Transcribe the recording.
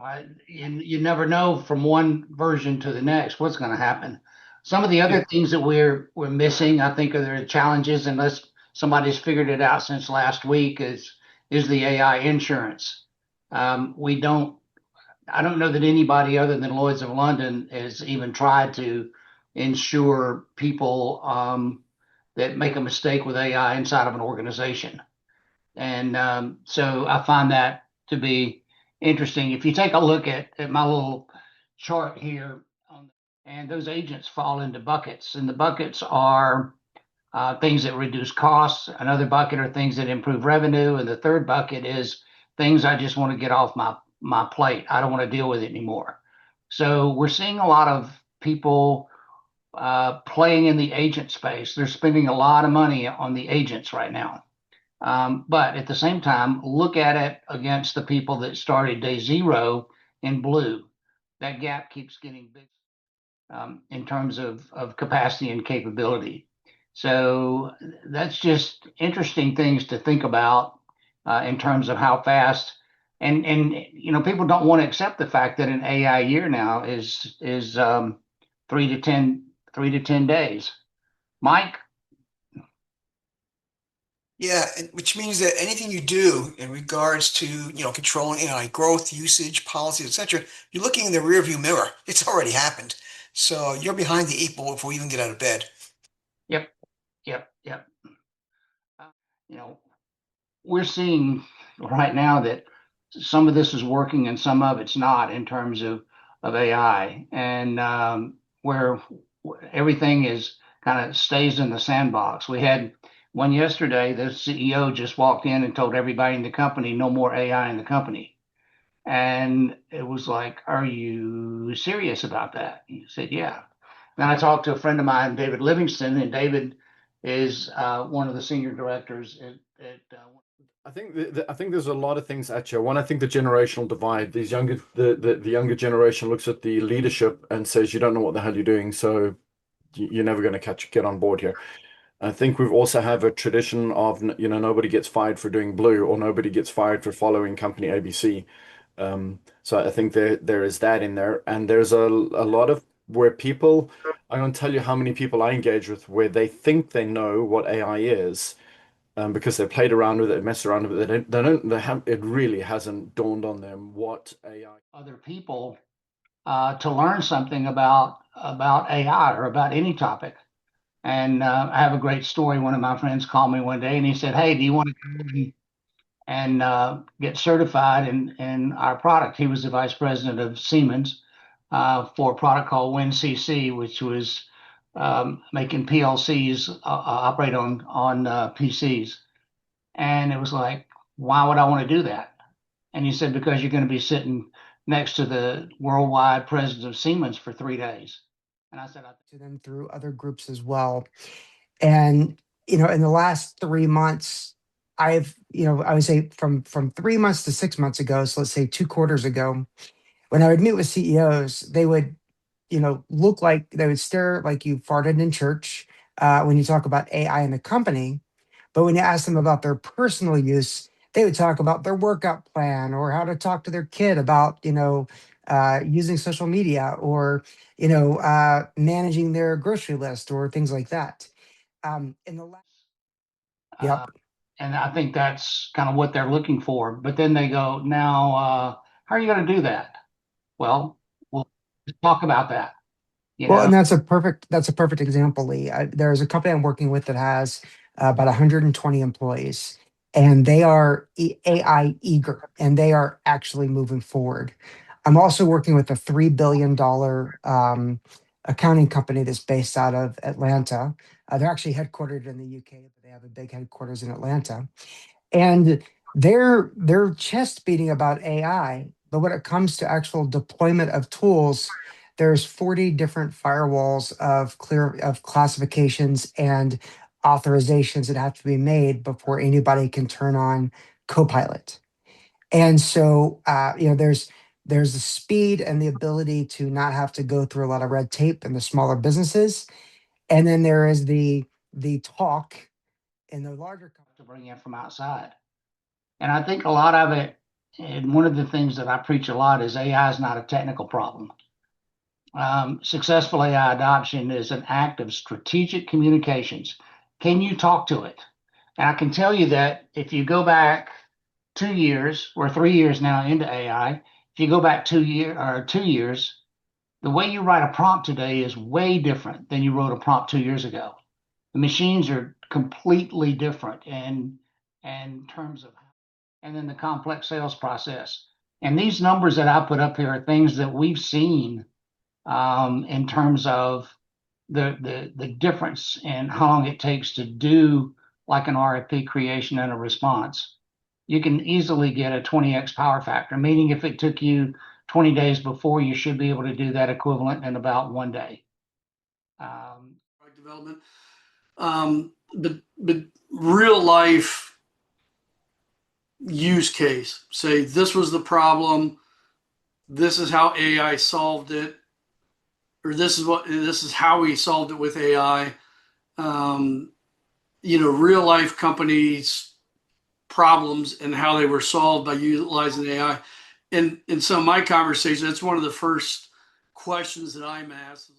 And you never know from one version to the next what's going to happen. Some of the other things that we're missing, I think, are the challenges, unless somebody's figured it out since last week, is the AI insurance. We don't. I don't know that anybody other than Lloyd's of London has even tried to insure people that make a mistake with AI inside of an organization. And so I find that to be interesting. If you take a look at my little chart here, and those agents fall into buckets, and the buckets are things that reduce costs. Another bucket are things that improve revenue, and the third bucket is things I just want to get off my plate. I don't want to deal with it anymore. So we're seeing a lot of people playing in the agent space. They're spending a lot of money on the agents right now. But at the same time, look at it against the people that started day zero in blue. That gap keeps getting big in terms of capacity and capability. So that's just interesting things to think about in terms of how fast. And people don't want to accept the fact that an AI year now is 3 to 10 days. Mike. Yeah, which means that anything you do in regards to, controlling AI growth, usage, policies, etc., you're looking in the rearview mirror. It's already happened. So you're behind the eight ball before you even get out of bed. Yep, yep. Uh, you know, we're seeing right now that some of this is working and some of it's not in terms of AI, and where everything is kind of stays in the sandbox. We had one yesterday. The CEO just walked in and told everybody in the company no more AI in the company. And it was like, are you serious about that? He said, yeah. Then I talked to a friend of mine, David Livingston, and David is one of the senior directors at I think there's a lot of things at you. One, I think the generational divide. These younger the younger generation looks at the leadership and says, "You don't know what the hell you're doing, so you're never going to get on board here." I think we've also have a tradition of nobody gets fired for doing blue or nobody gets fired for following company ABC. So I think there is that in there, and there's a lot of where people. I'm going to tell you how many people I engage with where they think they know what AI is because they've played around with it, messed around with it. They have, it really hasn't dawned on them what AI. other people to learn something about AI or about any topic. And I have a great story. One of my friends called me one day and he said, "Hey, do you want to come and get certified in our product?" He was the vice president of Siemens for a product called WinCC, which was making PLCs operate on PCs. And it was like, why would I want to do that? And he said, because you're going to be sitting next to the worldwide president of Siemens for 3 days. And I said, to them through other groups as well. And, in the last 3 months, I would say from 3 months to 6 months ago, so let's say 2 quarters ago, when I would meet with CEOs, they would, look like they would stare like you farted in church when you talk about AI in the company. But when you ask them about their personal use, they would talk about their workout plan or how to talk to their kid about, using social media or, managing their grocery list or things like that. In the last, uh, yep. and I think that's kind of what they're looking for. But then they go, now, how are you going to do that? Well, we'll talk about that, you Well, know. and that's a perfect example, Lee. There's a company I'm working with that has about 120 employees, and they are AI eager, and they are actually moving forward. I'm also working with a $3 billion accounting company that's based out of Atlanta. They're actually headquartered in the UK, but they have a big headquarters in Atlanta, and they're chest beating about AI. But when it comes to actual deployment of tools, there's 40 different firewalls of classifications and authorizations that have to be made before anybody can turn on Copilot. And so, there's the speed and the ability to not have to go through a lot of red tape in the smaller businesses, and then there is the talk in the larger To companies. bring in from outside. And I think a lot of it And one of the things that I preach a lot is AI is not a technical problem. Successful AI adoption is an act of strategic communications. Can you talk to it? And I can tell you that if you go back 2 years or 3 years now into AI, if you go back 2 years, the way you write a prompt today is way different than you wrote a prompt 2 years ago. The machines are completely different in terms of, and then the complex sales process. And these numbers that I put up here are things that we've seen in terms of the difference in how long it takes to do like an RFP creation and a response. You can easily get a 20x power factor, meaning if it took you 20 days before, you should be able to do that equivalent in about 1 day. Development, but real life use case. Say this was the problem. This is how AI solved it, or this is how we solved it with AI. Real life companies problems and how they were solved by utilizing AI. And in some of my conversations, that's one of the first questions that I'm asked.